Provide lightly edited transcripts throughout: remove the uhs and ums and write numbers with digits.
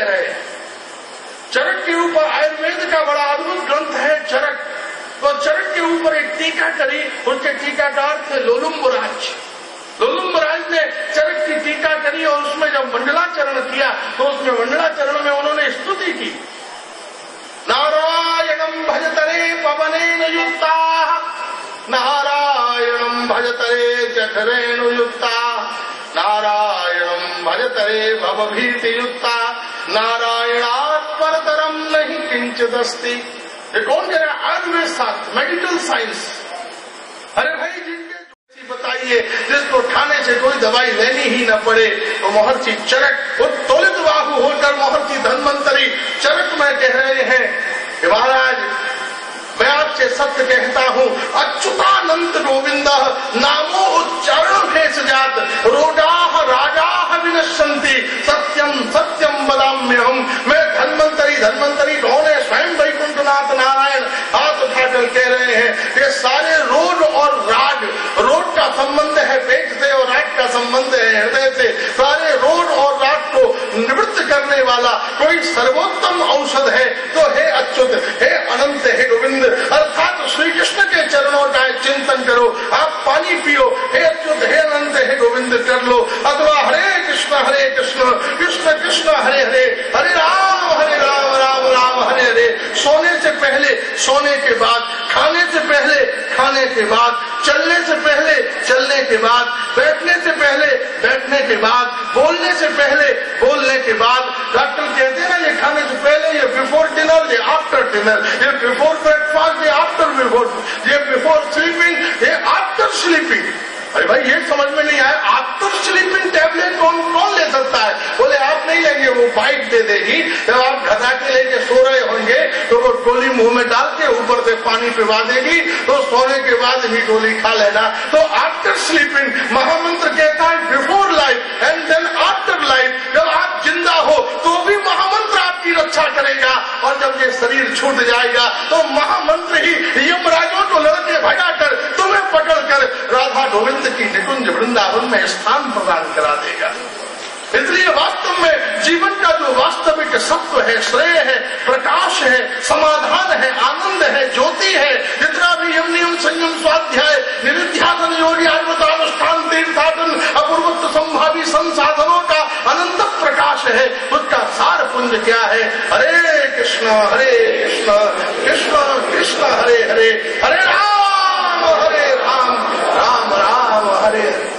ले रहे हैं। चरक के ऊपर आयुर्वेद का बड़ा अद्भुत ग्रंथ है चरक, तो चरक के ऊपर एक टीका करी, उसके टीकाकार थे लोलुम्बराज। लोलुम्बराज ने चरक की टीका करी और उसमें जब मंडलाचरण किया तो उसमें मंडलाचरण में उन्होंने स्तुति की, नारायणं भजतरे पवनेन युक्ता, नारायणं भजतरे जठरेणुयुक्ता, नारायणं भजतरे भवभीतियुक्ता, नारायणात् परतरं नहीं किंचिदस्ति। ये कौन कह रहा है? आयुर्वेद शास्त्र, मेडिकल साइंस। अरे भाई जिनके बताइए जिसको खाने से कोई दवाई लेनी ही न पड़े, तो महर्षि चरक उत्तोलित बाहु होकर महर्षि धन्वंतरी चरक में कह रहे हैं कि महाराज मैं आपसे सत्य कहता हूँ, अच्युतानंत गोविंद नामो उच्चारण भेष जात, रोगाः रागाः विनश्यन्ति, सत्यम सत्यम वदाम्यहम्। मैं धन्वंतरी कौन है? स्वयं वैकुंठनाथ नारायण हाथ उठाकर कह रहे हैं कि सारे रोग और राग, रोग का संबंध है पेट से और राग का संबंध है हृदय से, सारे रोग और राग को निवृत्त करने वाला कोई सर्वोत्तम औषध है तो हे अच्युत, हे अनंत, हे गोविंद, अर्थात श्री कृष्ण के चरणों का चिंतन करो। आप पानी पियो, हे अच्युत, हे अनंत, हे गोविंद कर लो, अथवा हरे कृष्ण कृष्ण कृष्ण हरे हरे, हरे राम राम राम हरे हरे। सोने से पहले, सोने के बाद, खाने से पहले, खाने के बाद, चलने से पहले, चलने के बाद, बैठने से पहले, बैठने के बाद, बोलने से पहले, बोलने के बाद। डॉक्टर कहते हैं ना ये खाने से पहले, ये बिफोर डिनर, ये आफ्टर डिनर, ये बिफोर ब्रेकफास्ट, ये आफ्टर बिफोर, ये बिफोर स्लीपिंग, ये आफ्टर स्लीपिंग। अरे भाई ये समझ में नहीं आया, आफ्टर स्लीपिंग टैबलेट कौन ले सकता है? बोले आप नहीं लेंगे, वो बाइट दे देगी। जब आप घटा के लेके सो रहे होंगे तो वो गोली मुंह में डाल के ऊपर से पानी पिवा देगी, तो सोने के बाद ही गोली खा लेना। तो आफ्टर स्लीपिंग महामंत्र कहता है before life and then after life. जब आप जिंदा हो तो भी महामंत्र आपकी रक्षा करेगा, और जब ये शरीर छूट जाएगा तो महामंत्र ही यमराजों को लड़के भगाकर तुम्हें पकड़कर राधा गोविंद की निकुंज वृंदावन में स्थान प्रदान करा देगा। इसलिए वास्तव में जीवन का जो वास्तविक सत्व है, श्रेय है, प्रकाश है, समाधान है, आनंद है, ज्योति है, जितना भी यम नियम संयम स्वाध्याय निरुध्यासन योगी आत्मतानुष्ठान तीर्थाटन अपूर्वत्व संभावी संसाधनों का अनंत प्रकाश है, उसका सार पुंज क्या है? हरे कृष्ण कृष्ण कृष्ण हरे हरे, हरे राम राम राम हरे हरे।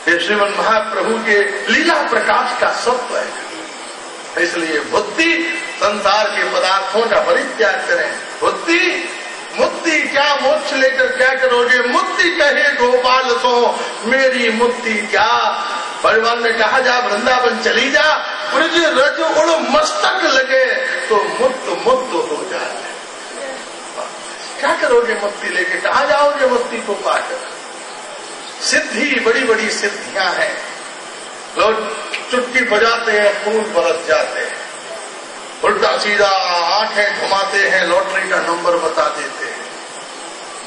ये श्रीमन महाप्रभु के लीला प्रकाश का सत्व है। इसलिए बुद्धि संसार के पदार्थों का परित्याग करें। बुद्धि मुक्ति क्या, मोक्ष लेकर क्या करोगे? मुक्ति कहे गोपाल सो मेरी मुक्ति क्या। भगवान ने कहा जा वृंदावन चली जा, ब्रज रज उड़ मस्तक लगे तो मुक्त हो जाए। क्या करोगे मुक्ति लेके? कहाँ जाओगे मुक्ति को पाकर? सिद्धि बड़ी बड़ी सिद्धियां हैं, लोग चुटकी बजाते हैं, फूल बरस जाते हैं, उल्टा सीधा आंखें घुमाते हैं, लॉटरी का नंबर बता देते हैं।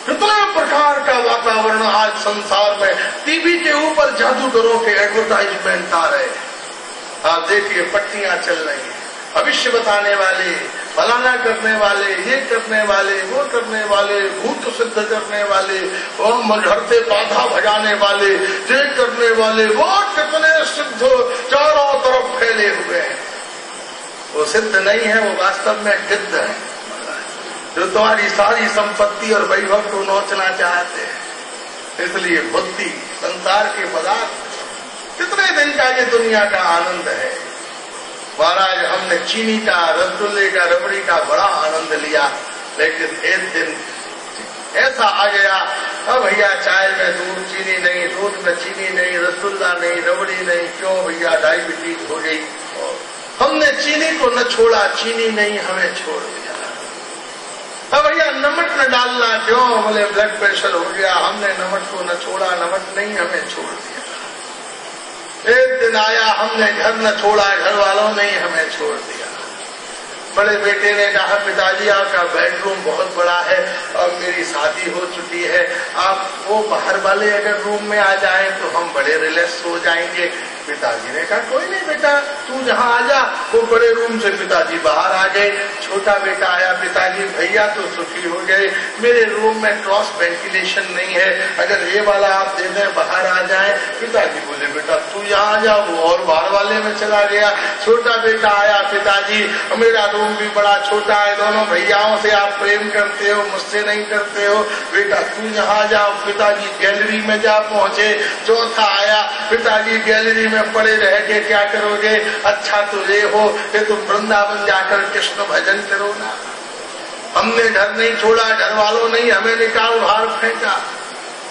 कितने प्रकार का वातावरण आज संसार में, टीवी के ऊपर जादूगरों के एडवर्टाइजमेंट आ रहे हैं। आप देखिए पट्टियां चल रही हैं, भविष्य बताने वाले, फलाना करने वाले, ये करने वाले, वो करने वाले, भूत सिद्ध करने वाले, और घर से बाधा भगाने वाले, ये करने वाले, वो कितने सिद्ध चारों तरफ फैले हुए हैं। वो सिद्ध नहीं है, वो वास्तव में सिद्ध है, जो तुम्हारी सारी संपत्ति और वैभव को नोचना चाहते हैं। इसलिए बुद्धि, संसार के पदार्थ, कितने दिन का ये दुनिया का आनंद है। महाराज हमने चीनी का, रसगुल्ले का, रबड़ी का बड़ा आनंद लिया, लेकिन एक दिन ऐसा आ गया, अब भैया चाय में दूध चीनी नहीं, दूध में चीनी नहीं, रसगुल्ला नहीं, रबड़ी नहीं, क्यों भैया डायबिटीज हो गई। हमने चीनी को न छोड़ा, चीनी नहीं हमें छोड़ दिया। अब भैया नमक न डालना, क्यों? बोले ब्लड प्रेशर हो गया, हमने नमक को न छोड़ा, नमक नहीं हमें छोड़ दिया। एक दिन आया, हमने घर न छोड़ा, घर वालों ने ही हमें छोड़ दिया। बड़े बेटे ने कहा पिताजी आपका बेडरूम बहुत बड़ा है और मेरी शादी हो चुकी है, आप वो बाहर वाले अगर रूम में आ जाएं तो हम बड़े रिलैक्स हो जाएंगे, पिताजी ने कहा कोई नहीं बेटा, तू जहाँ आ जा। वो बड़े रूम से पिताजी बाहर आ गए। छोटा बेटा आया, पिताजी भैया तो सुखी हो गए, मेरे रूम में क्रॉस वेंटिलेशन नहीं है, अगर ये वाला आप दे दें बाहर आ जाए। पिताजी बोले बेटा तू यहाँ आ जा। वो और बाहर वाले में चला गया। छोटा बेटा आया, पिताजी मेरा रूम भी बड़ा छोटा है, दोनों भैयाओं से आप प्रेम करते हो, मुझसे नहीं करते हो, बेटा तू यहाँ जाओ। पिताजी गैलरी में जा पहुंचे। चौथा आया, पिताजी गैलरी में पड़े रह के क्या करोगे, अच्छा तो ये हो कि तुम वृंदावन जाकर कृष्ण भजन करो ना। हमने घर नहीं छोड़ा, घर वालों नहीं हमें निकाल बाहर फेंका।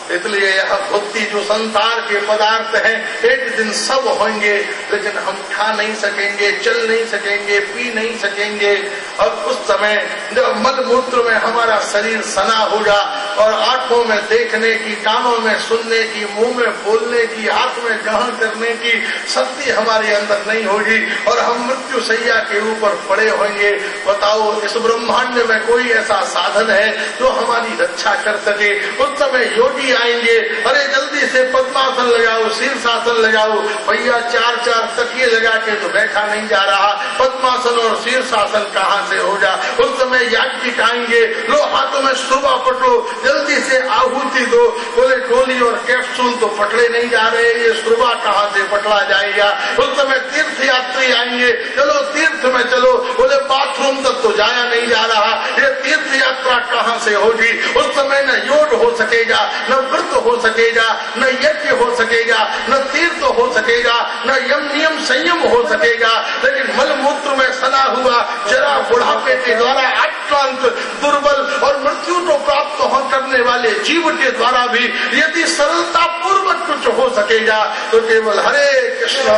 इसलिए यह भक्ति जो संसार के पदार्थ हैं, एक दिन सब होंगे, लेकिन हम खा नहीं सकेंगे, चल नहीं सकेंगे, पी नहीं सकेंगे। और उस समय जब मल मूत्र में हमारा शरीर सना होगा और आंखों में देखने की, कानों में सुनने की, मुंह में बोलने की, हाथ में ग्रहण करने की शक्ति हमारे अंदर नहीं होगी और हम मृत्यु शैया के ऊपर पड़े होंगे। बताओ इस ब्रह्मांड में कोई ऐसा साधन है जो हमारी रक्षा कर सके? उस समय योगी आएंगे, अरे जल्दी से पद्मासन लगाओ, शीर्षासन लगाओ। भैया 4-4 तकिए लगा के तो बैठा नहीं जा रहा, पद्मासन और शीर्षासन कहाँ से होगा? उस समय याज्ञिक आएंगे, लो हाथों में सुबह पटलो, जल्दी से आहुति दो। बोले गोली और कैप्सूल तो पटले नहीं जा रहे, ये सुबह कहाँ से पटला जाएगा? उस समय तीर्थ यात्री आएंगे, चलो तीर्थ में चलो। बोले बाथरूम तक तो जाया नहीं जा रहा, ये तीर्थ यात्रा कहाँ से होगी? उस समय न योग हो सकेगा, न व्रत हो सकेगा, न यज्ञ हो सकेगा, न तीर्थ हो सकेगा, न यम नियम संयम हो सकेगा। लेकिन मल मूत्र में सना हुआ, जरा बुढ़ापे के द्वारा आक्रांत, दुर्बल और मृत्यु को प्राप्त करने वाले जीव के द्वारा भी यदि सरलता पूर्वक कुछ हो सकेगा तो केवल हरे कृष्ण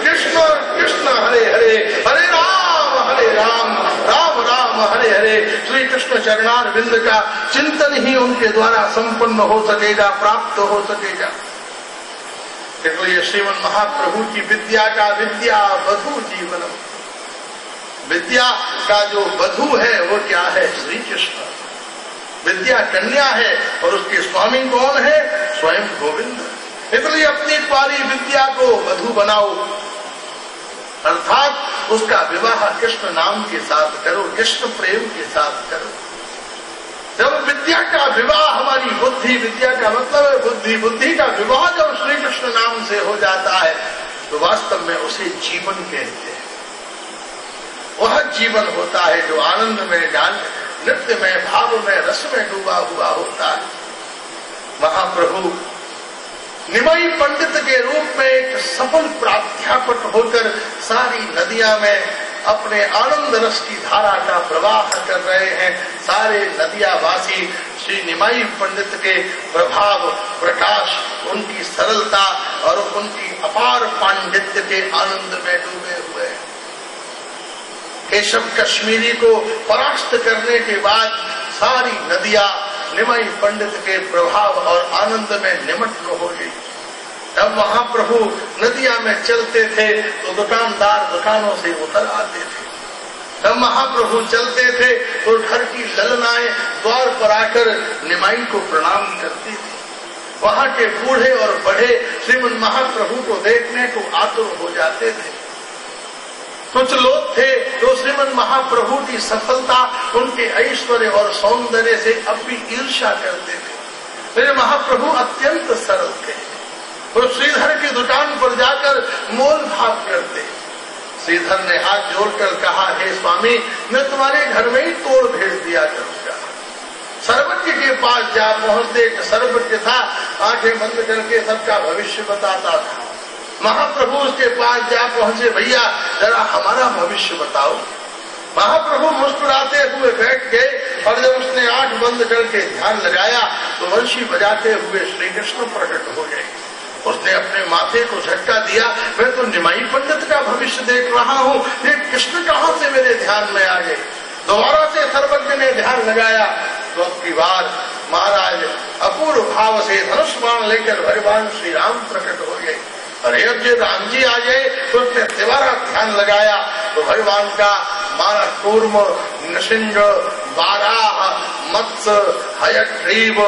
कृष्ण कृष्ण हरे हरे, हरे राम राम राम हरे हरे। श्री कृष्ण चरणारविंद का चिंतन ही उनके द्वारा संपन्न हो सकेगा, प्राप्त हो सकेगा। इसलिए श्रीमन महाप्रभु की विद्या का विद्या वधु जीवनम, विद्या का जो वधु है वो क्या है? श्री कृष्ण। विद्या कन्या है और उसके स्वामी कौन है? स्वयं गोविंद। इसलिए अपनी प्यारी विद्या को वधु बनाओ, अर्थात उसका विवाह कृष्ण नाम के साथ करो, कृष्ण प्रेम के साथ करो। जब विद्या का विवाह हमारी बुद्धि, विद्या का मतलब है बुद्धि, बुद्धि का विवाह जब श्री कृष्ण नाम से हो जाता है तो वास्तव में उसे जीवन कहते हैं। वह जीवन होता है जो आनंद में, ज्ञान, नृत्य में, भाव में, रस में डूबा हुआ होता है। महाप्रभु निमाई पंडित के रूप में एक सफल प्राध्यापक होकर सारी नदियां में अपने आनंद रस की धारा का प्रवाह कर रहे हैं। सारे नदियावासी श्री निमाई पंडित के प्रभाव, प्रकाश, उनकी सरलता और उनकी अपार पांडित्य के आनंद में डूबे हुए हैं। केशव कश्मीरी को परास्त करने के बाद सारी नदियां निमाई पंडित के प्रभाव और आनंद में निमग्न हो गई। तब महाप्रभु नदिया में चलते थे तो दुकानदार दुकानों से उतर आते थे। तब महाप्रभु चलते थे तो घर की ललनाएं द्वार पर आकर निमाई को प्रणाम करती थी। वहाँ के बूढ़े और बड़े श्रीमन महाप्रभु को देखने को आतुर हो जाते थे। कुछ लोग थे जो श्रीमन महाप्रभु की सफलता, उनके ऐश्वर्य और सौंदर्य से अब भी ईर्ष्या करते थे। मेरे महाप्रभु अत्यंत सरल थे। वो श्रीधर की दुकान पर जाकर मोल भाव करते। श्रीधर ने हाथ जोड़कर कहा, हे स्वामी, मैं तुम्हारे घर में ही तोड़ भेज दिया करूंगा। सर्वज्ञ के पास जा पहुंचते, सर्वज्ञ था, आंखें बंद करके सबका भविष्य बताता था। महाप्रभु उसके पास जा पहुंचे, भैया जरा हमारा भविष्य बताओ। महाप्रभु मुस्कुराते हुए बैठ गए और जब उसने आंख बंद करके ध्यान लगाया तो वंशी बजाते हुए श्री कृष्ण प्रकट हो गए। उसने अपने माथे को झटका दिया, मैं तो निमाई पंडित का भविष्य देख रहा हूँ, ये कृष्ण कहाँ से मेरे ध्यान में आ गए। दोबारा से सर्वज्ञ ने ध्यान लगाया तो अब की बार महाराज अपूर्व भाव से धनुष बाण लेकर भगवान श्री राम प्रकट हो गए। अरे अब जो राम जी आ गए तो उसने दोबारा ध्यान लगाया तो भगवान का मारा कूर्म, नृसिंह, बाराह, मत्स्य, हयग्रीव,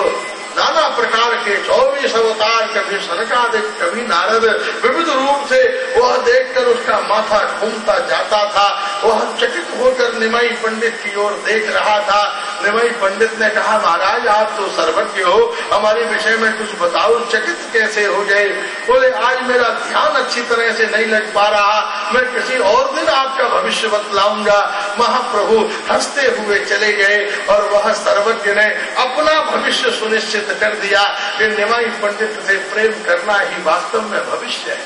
नाना प्रकार के 24 अवतार, कभी सनकादिक, कभी नारद, विविध रूप से वह देखकर उसका माथा घूमता जाता था। वह चकित होकर निमाई पंडित की ओर देख रहा था। निमाई पंडित ने कहा, महाराज आप तो सर्वज्ञ हो, हमारे विषय में कुछ बताओ, चकित कैसे हो गए? बोले, आज मेरा ध्यान अच्छी तरह से नहीं लग पा रहा, मैं किसी और दिन आपका भविष्य बतलाऊंगा। महाप्रभु हंसते हुए चले गए और वह सर्वज्ञ ने अपना भविष्य सुनिश्चित कर दिया कि निमाई पंडित से प्रेम करना ही वास्तव में भविष्य है।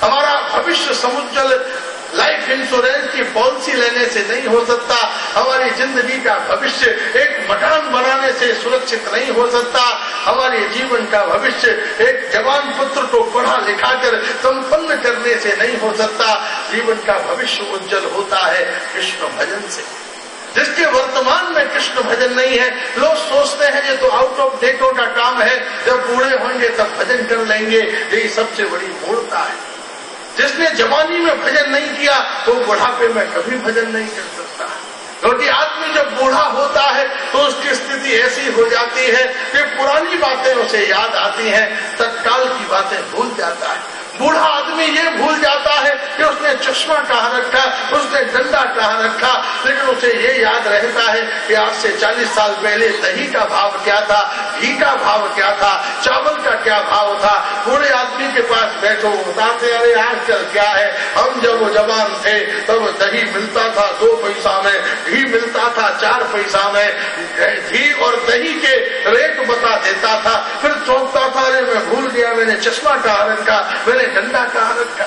हमारा भविष्य समुज्जल लाइफ इंश्योरेंस की पॉलिसी लेने से नहीं हो सकता। हमारी जिंदगी का भविष्य एक मकान बनाने से सुरक्षित नहीं हो सकता। हमारे जीवन का भविष्य एक जवान पुत्र को पढ़ा लिखा कर संपन्न करने से नहीं हो सकता। जीवन का भविष्य उज्जवल होता है कृष्ण भजन से। जिसके वर्तमान में कृष्ण भजन नहीं है, लोग सोचते हैं ये तो आउट ऑफ डेटों का काम है, जब बूढ़े होंगे तब भजन कर लेंगे। यही सबसे बड़ी मूर्खता है। जिसने जवानी में भजन नहीं किया वो बुढ़ापे में कभी भजन नहीं कर सकता। क्योंकि आदमी जब बूढ़ा होता है तो उसकी स्थिति ऐसी हो जाती है कि पुरानी बातें उसे याद आती हैं, तत्काल की बातें भूल जाता है। बूढ़ा आदमी ये भूल जाता है कि उसने चश्मा कहाँ रखा, उसने डंडा कहाँ रखा, लेकिन उसे ये याद रहता है कि आज से 40 साल पहले दही का भाव क्या था, घी का भाव क्या था, चावल का क्या भाव था। बूढ़े आदमी के पास बैठो, बताते अरे आजकल क्या है, हम जब वो जवान थे तब दही मिलता था 2 पैसा में, घी मिलता था 4 पैसा में। घी और दही के रेट बता देता था, फिर चौंकता था, अरे मैं भूल गया, मैंने चश्मा कहाँ रखा, मैंने डंडा कहाँ रखा।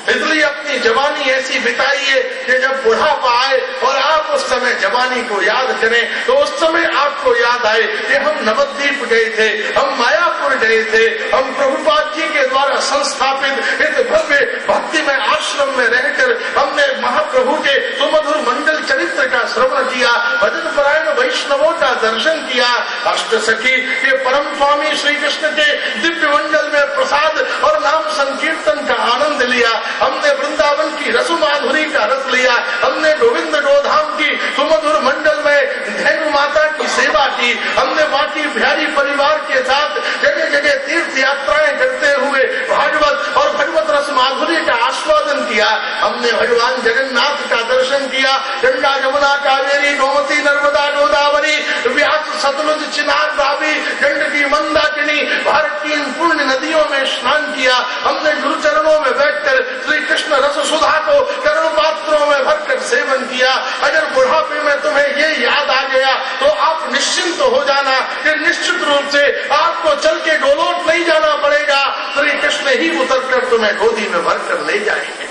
इसलिए अपनी जवानी ऐसी बिताइए कि जब बुढ़ापा आए और आप उस समय जवानी को याद करें तो उस समय आपको याद आए कि हम नवद्वीप गए थे, हम मायापुर गए थे, हम प्रभुपाद जी के द्वारा संस्थापित इस भव्य भक्ति में आश्रम में रहकर हमने महाप्रभु के सुमधुर मंडल चरित्र का श्रवण किया, भजन परायण वैष्णवों का दर्शन किया, अष्टसखी के परम स्वामी श्री कृष्ण के दिव्य मंडल में प्रसाद और नाम संकीर्तन का आनंद लिया, हमने वृंदावन की रस माधुरी का रस लिया, हमने गोविंद गोधाम की सुमधुर मंडल में धेनु माता की सेवा की, हमने बाकी बिहारी परिवार के साथ जगह जगह तीर्थ यात्राएं करते हुए भागवत और भगवत रस माधुरी का आस्वादन किया, हमने भगवान जगन्नाथ का दर्शन किया, गंगा यमुना कावेरी गोमती नर्मदा गोदावरी व्यास सतलुज चिनाब रावी गंडकी मंदाकिनी भारत की इन पुण्य नदियों में स्नान किया, हमने गुरु चरणों में बैठकर श्री कृष्ण रस सुधा को करुण पात्रों में भरकर सेवन किया। अगर बुढ़ापे में तुम्हें ये याद आ गया तो आप निश्चिंत हो जाना कि निश्चित रूप से आपको चल के गोलोक नहीं जाना पड़ेगा, श्री कृष्ण ही उतरकर तुम्हें गोदी में भरकर ले जाएंगे।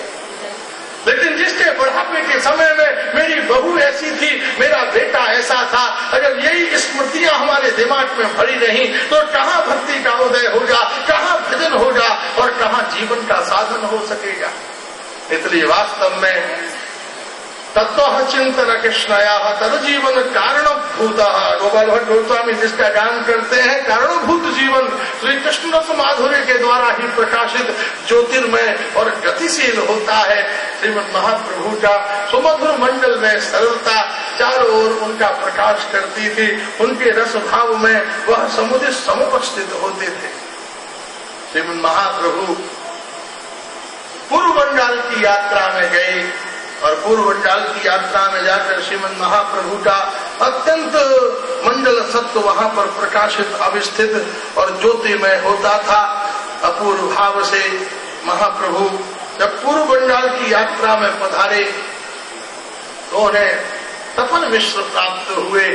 लेकिन जिसके बुढ़ापे के समय में मेरी बहू ऐसी थी, मेरा बेटा ऐसा था, अगर यही स्मृतियां हमारे दिमाग में भरी रही तो कहाँ भक्ति का उदय होगा, कहाँ भजन होगा और कहाँ जीवन का साधन हो सकेगा। इसलिए वास्तव में तत्व चिंतन कृष्णया तद जीवन कारणभूत। गोपाल भट्ट गोस्वामी जिसका गान करते हैं, कारणभूत जीवन श्री कृष्ण रस माधुर्य के द्वारा ही प्रकाशित ज्योतिर्मय और गतिशील होता है। श्रीमद महाप्रभु का सुमधुर मंडल में सरलता चारों ओर उनका प्रकाश करती थी, उनके रस भाव में वह समुदित समुपस्थित होते थे। श्रीमद महाप्रभु पूर्व बंगाल की यात्रा में गए और पूर्व बंगाल की यात्रा में जाकर श्रीमद महाप्रभु का अत्यंत मंडल सत्व वहां पर प्रकाशित अवस्थित और ज्योतिमय होता था। अपूर्व भाव से महाप्रभु जब पूर्व बंगाल की यात्रा में पधारे तो उन्हें तपन मिश्र प्राप्त हुए।